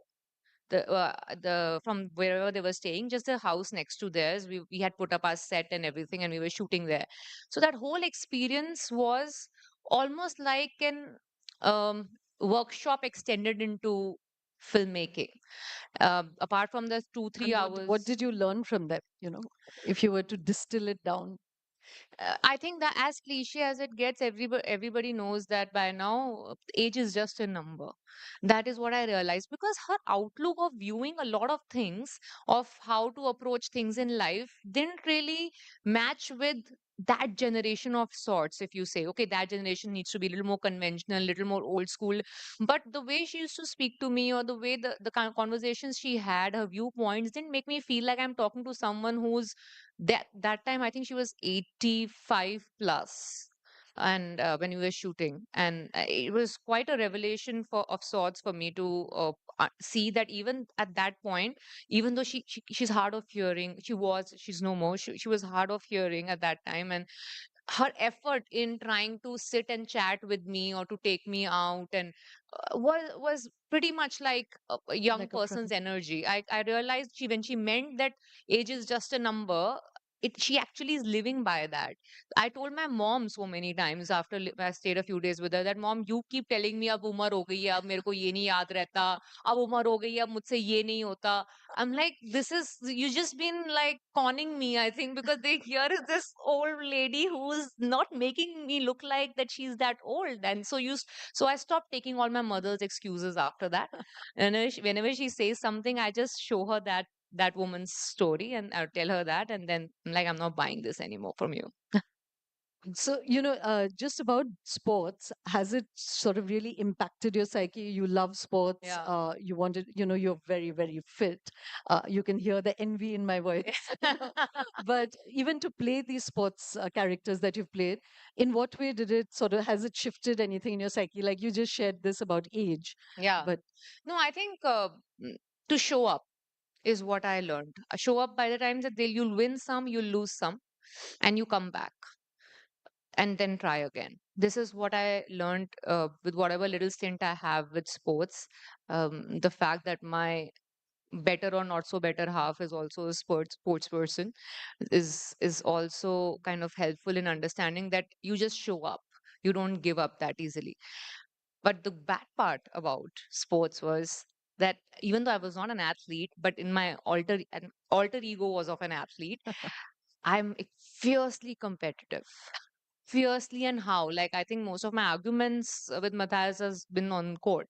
the from wherever they were staying, just the house next to theirs. We had put up our set and everything, and we were shooting there. So that whole experience was almost like an workshop extended into filmmaking. Apart from the two three And what hours did you learn from them? If you were to distill it down. I think that as cliche as it gets, everybody knows that by now, age is just a number. That is what I realized, because her outlook of viewing a lot of things, of how to approach things in life, didn't really match with that generation of sorts. If you say, okay, that generation needs to be a little more conventional, a little more old school. But the way she used to speak to me, or the way the kind of conversations she had, her viewpoints, didn't make me feel like I'm talking to someone who's that time I think she was 85 plus. And when we were shooting, and it was quite a revelation for of sorts for me to see that even at that point, even though she's hard of hearing, she's no more, she was hard of hearing at that time. And her effort in trying to sit and chat with me or to take me out, and was pretty much like a young Like a person's friend. energy. I realized when she meant that age is just a number, she actually is living by that. I told my mom so many times after I stayed a few days with her that, mom, you keep telling me अब उम्र हो गई है, अब मेरे को ये नहीं याद रहता, अब उम्र हो गई है, अब मुझसे ये नहीं होता. I'm like, this is, you just been like conning me, I think, because here is this old lady who's not making me look like that she's that old. And so I stopped taking all my mother's excuses after that. And whenever she says something, I just show her that woman's story, and I'll tell her that, and then I'm like, I'm not buying this anymore from you. So, just about sports, has it sort of really impacted your psyche? You love sports. Yeah. You wanted, you're very, very fit. You can hear the envy in my voice. But even to play these sports characters that you've played, in what way did it sort of, has it shifted anything in your psyche? Like you just shared this about age, Yeah. but No, I think to show up is what I learned. Show up by the time that you'll win some, you'll lose some, and you come back and then try again. This is what I learned with whatever little stint I have with sports. The fact that my better or not so better half is also a sports person is also kind of helpful in understanding that you just show up. You don't give up that easily. But the bad part about sports was that even though I was not an athlete, but in my alter ego was of an athlete, I'm fiercely competitive. Fiercely, and how? Like, I think most of my arguments with Matthias has been on court.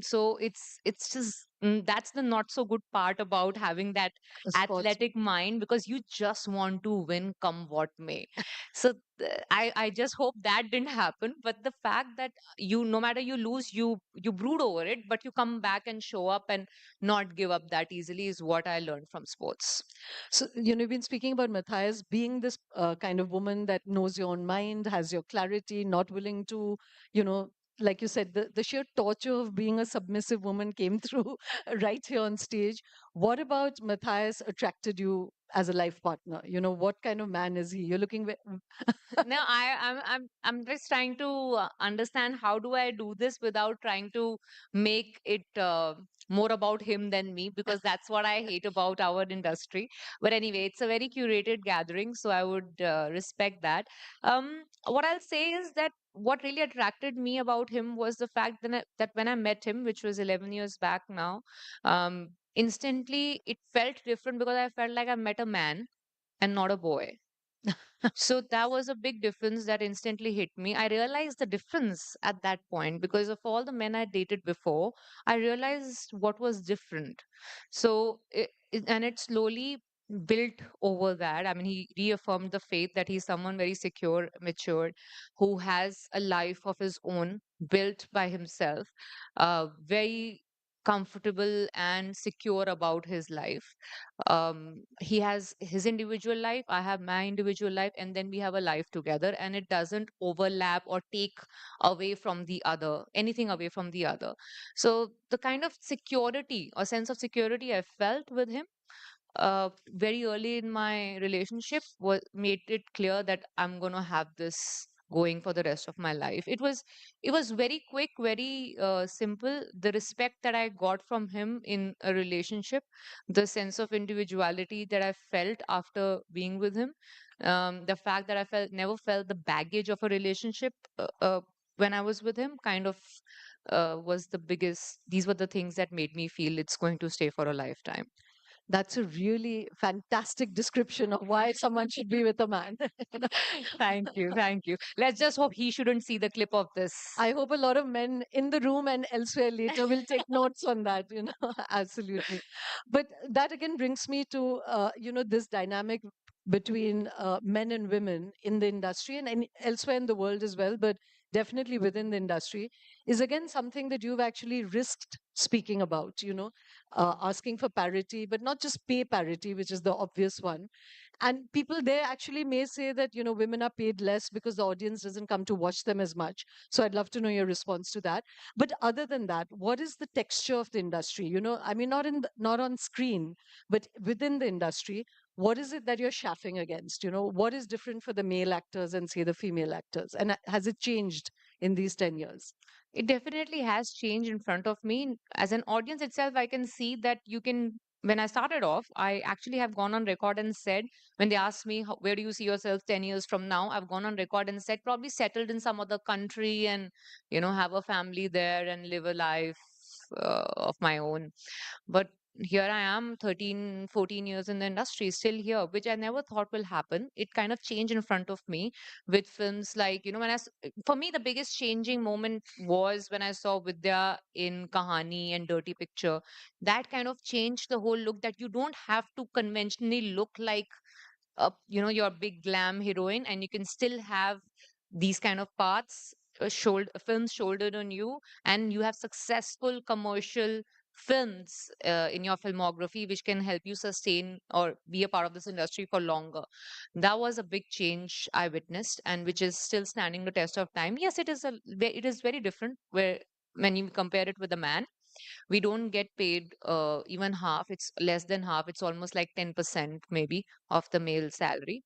So it's just that's the not so good part about having that sports. athletic mind, because you just want to win come what may. So I just hope that didn't happen. But the fact that you, no matter you lose, you brood over it, but you come back and show up and not give up that easily is what I learned from sports. So, you've been speaking about Matthias being this kind of woman that knows your own mind, has your clarity, not willing to, you know, like you said, the sheer torture of being a submissive woman came through right here on stage. What about Matthias attracted you as a life partner? What kind of man is he? You're looking No, I'm just trying to understand how do I do this without trying to make it more about him than me, because that's what I hate about our industry. But anyway, it's a very curated gathering, so I would respect that. What I'll say is that what really attracted me about him was the fact that when I met him, which was 11 years back now, instantly it felt different because I felt like I met a man and not a boy. So that was a big difference that instantly hit me. I realized the difference at that point because of all the men I dated before. I realized what was different. So, and it slowly built over that. I mean, he reaffirmed the faith that he's someone very secure, matured, who has a life of his own, built by himself, very comfortable and secure about his life. He has his individual life, I have my individual life, and then we have a life together, and it doesn't overlap or take away from the other, anything away from the other. So the kind of security or sense of security I felt with him very early in my relationship was made it clear that I'm going to have this going for the rest of my life. It was very quick, very simple. The respect that I got from him in a relationship, the sense of individuality that I felt after being with him, the fact that I felt never felt the baggage of a relationship when I was with him, kind of was the biggest. These were the things that made me feel it's going to stay for a lifetime. That's a really fantastic description of why someone should be with a man. Thank you. Thank you. Let's just hope he shouldn't see the clip of this. I hope a lot of men in the room and elsewhere later will take notes on that, absolutely. But that again brings me to, this dynamic between men and women in the industry and elsewhere in the world as well, but definitely within the industry, is again something that you've actually risked speaking about, asking for parity, but not just pay parity, which is the obvious one. And people there actually may say that, women are paid less because the audience doesn't come to watch them as much. So I'd love to know your response to that. But other than that, what is the texture of the industry? I mean, not on screen, but within the industry, what is it that you're shaffing against? What is different for the male actors and say the female actors? And has it changed in these 10 years? It definitely has changed in front of me. As an audience itself, I can see that you can. When I started off, I actually have gone on record and said, when they asked me, where do you see yourself 10 years from now? I've gone on record and said, probably settled in some other country and, have a family there and live a life of my own. But here I am, 13, 14 years in the industry, still here, which I never thought will happen. It kind of changed in front of me with films like, for me, the biggest changing moment was when I saw Vidya in Kahani and Dirty Picture. That kind of changed the whole look, that you don't have to conventionally look like your big glam heroine, and you can still have these kind of parts, films shouldered on you, and you have successful commercial films in your filmography, which can help you sustain or be a part of this industry for longer. That was a big change I witnessed, and which is still standing the test of time. Yes, it is very different where when you compare it with a man, we don't get paid even half. It's less than half. It's almost like 10% maybe of the male salary,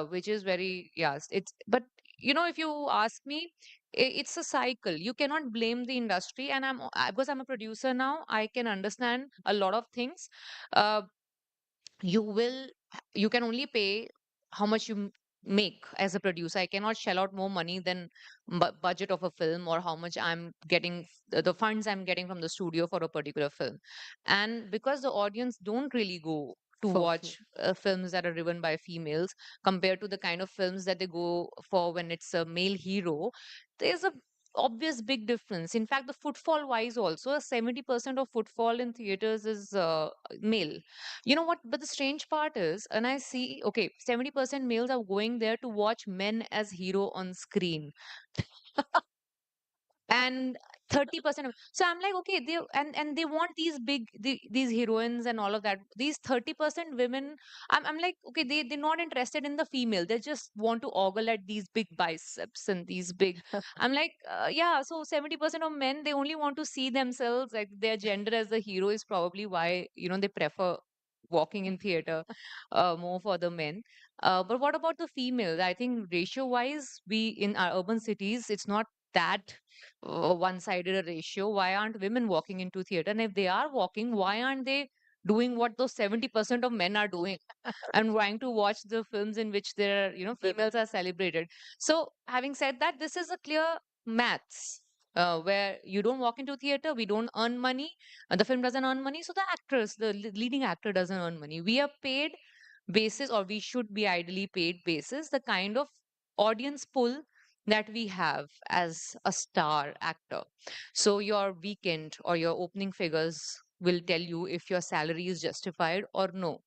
which is very, yes, it's, but if you ask me, it's a cycle. You cannot blame the industry. And because I'm a producer now, I can understand a lot of things. uh, you will you can only pay how much you make as a producer. I cannot shell out more money than budget of a film, or how much I'm getting, the funds I'm getting from the studio for a particular film. And because the audience don't really go to For watch films that are driven by females compared to the kind of films that they go for when it's a male hero, there's a obvious big difference. In fact, the footfall wise also, 70% of footfall in theaters is male. You know what? But the strange part is, and I see, okay, 70% males are going there to watch men as hero on screen, and 30%. So I'm like, okay, and they want these heroines and all of that. These 30% women, I'm like, okay, they're not interested in the female. They just want to ogle at these big biceps and these big. I'm like, yeah. So 70% of men, they only want to see themselves, like their gender as the hero is probably why they prefer walking in theater more for the men. But what about the females? I think ratio wise, we in our urban cities, it's not that one-sided a ratio. Why aren't women walking into theater? And if they are walking, why aren't they doing what those 70% of men are doing and trying to watch the films in which their females are celebrated? So having said that, this is a clear maths. Where you don't walk into theater, we don't earn money, and the film doesn't earn money, so the leading actor doesn't earn money. We are paid basis, or we should be ideally paid basis the kind of audience pull that we have as a star actor. So your weekend or your opening figures will tell you if your salary is justified or no.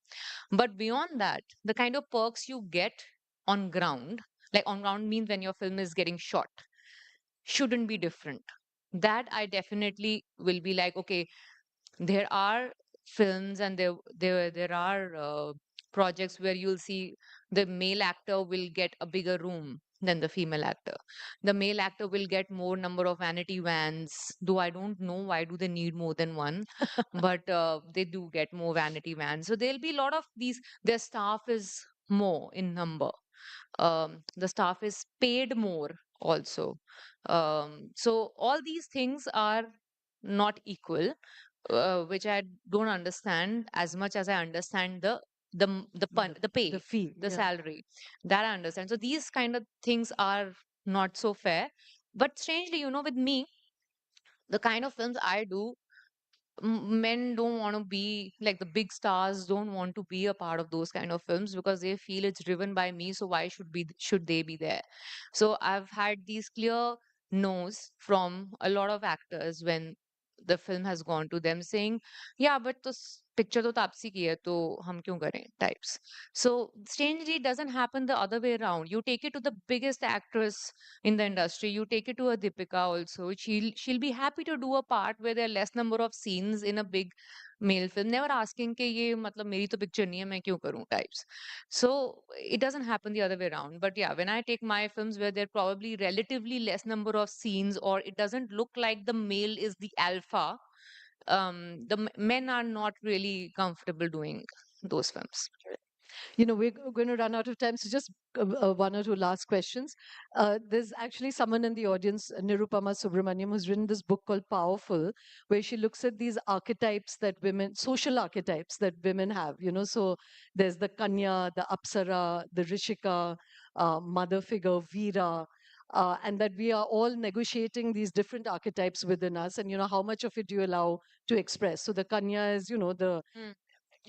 But beyond that, the kind of perks you get on ground, like on ground means when your film is getting shot, shouldn't be different. That I definitely will be like, okay, there are films, and there are projects where you'll see the male actor will get a bigger room than the female actor. The male actor will get more number of vanity vans, though I don't know why do they need more than one, but they do get more vanity vans. So there'll be a lot of these. Their staff is more in number. The staff is paid more also. So all these things are not equal, which I don't understand as much as I understand the the pay, fee. the Yeah. salary. That I understand. So these kind of things are not so fair. But strangely, with me, the kind of films I do, men don't want to be like the big stars, don't want to be a part of those kind of films because they feel it's driven by me, so why should they be there? So I've had these clear no's from a lot of actors when the film has gone to them saying, yeah, but this picture to Taapsee ki hai, to hum kyun kare types. So strangely it doesn't happen the other way around. You take it to the biggest actress in the industry. You take it to a Deepika also. She'll be happy to do a part where there are less number of scenes in a big male film, never asking कि ये मतलब मेरी तो picture नहीं है मैं क्यों करूं types. So it doesn't happen the other way around. But yeah, when I take my films where there are probably relatively less number of scenes, or it doesn't look like the male is the alpha, the men are not really comfortable doing those films. We're going to run out of time. So just one or two last questions. There's actually someone in the audience, Nirupama Subramaniam, who's written this book called Powerful, where she looks at these archetypes that women, social archetypes that women have. So there's the Kanya, the Apsara, the Rishika, mother figure, Veera. And that we are all negotiating these different archetypes within us, and how much of it do you allow to express. So the Kanya is, the Hmm.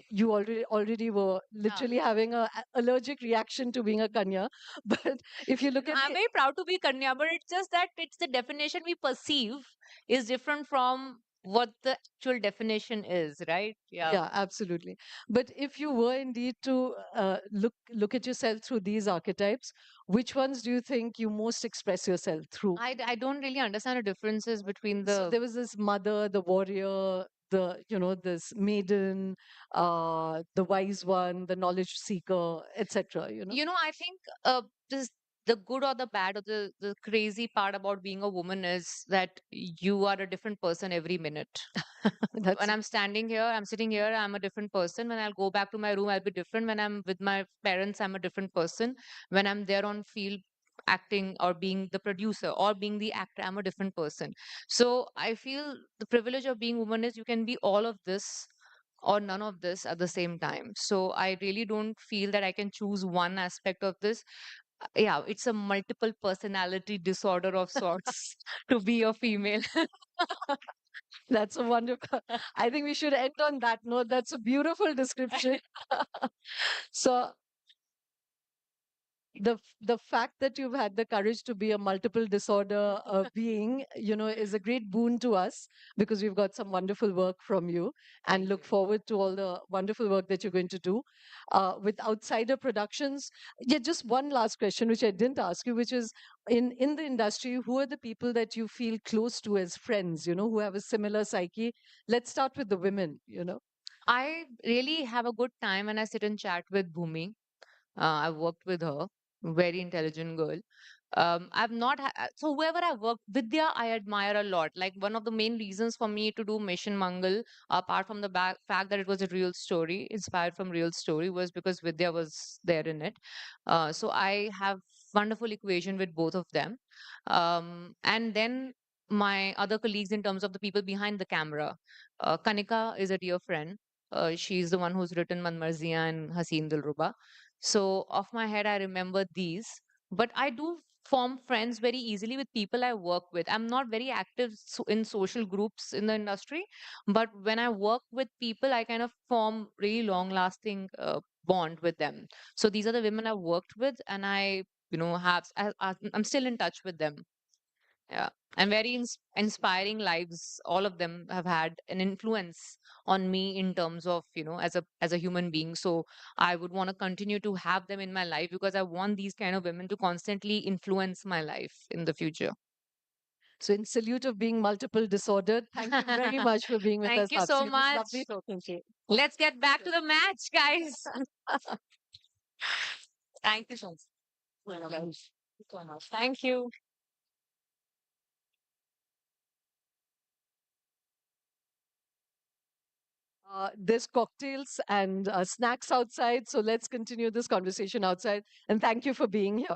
you already were Yeah. literally having a allergic reaction to being a kanya. But if you look at I'm the very proud to be Kanya, but it's just that it's the definition we perceive is different from what the actual definition is, right? Yeah. Yeah, absolutely. But if you were indeed to look at yourself through these archetypes, which ones do you think you most express yourself through? I don't really understand the differences between So the. there was this mother, the warrior, this maiden, the wise one, the knowledge seeker, etc. I think this the good or the bad or the crazy part about being a woman is that you are a different person every minute. That's When I'm standing here, I'm sitting here, I'm a different person. When I'll go back to my room, I'll be different. When I'm with my parents, I'm a different person. When I'm there on field acting or being the producer or being the actor, I'm a different person. So I feel the privilege of being woman is you can be all of this or none of this at the same time. So I really don't feel that I can choose one aspect of this. Yeah, it's a multiple personality disorder of sorts to be a female. that's a wonderful. I think we should end on that note. That's a beautiful description. So the fact that you've had the courage to be a multiple disorder being, is a great boon to us because we've got some wonderful work from you and look forward to all the wonderful work that you're going to do with Outsider Productions. Yeah, just one last question, which I didn't ask you, which is in the industry, who are the people that you feel close to as friends? Who have a similar psyche? Let's start with the women. I really have a good time when I sit and chat with Bhumi. I've worked with her, very intelligent girl. I've not so whoever I worked Vidya, I admire a lot. Like one of the main reasons for me to do Mission Mangal, apart from the fact that it was a real story, inspired from real story, was because Vidya was there in it. So I have wonderful equation with both of them. And then my other colleagues in terms of the people behind the camera. Kanika is a dear friend. She's the one who's written Manmarziya and Haseen Dilruba. So off my head, I remember these. But I do form friends very easily with people I work with. I'm not very active in social groups in the industry, but when I work with people, I kind of form really long-lasting bond with them. So these are the women I've worked with, and I'm still in touch with them. Yeah. And very inspiring lives. All of them have had an influence on me in terms of, as a human being. So I would want to continue to have them in my life because I want these kind of women to constantly influence my life in the future. So, in salute of being multiple disordered, thank you very much for being with us, Thank you so Taapsee. It was lovely much. talking to you. Let's get back to the match, guys. Thank you so much. Thank you. There's cocktails and snacks outside, so let's continue this conversation outside. And thank you for being here.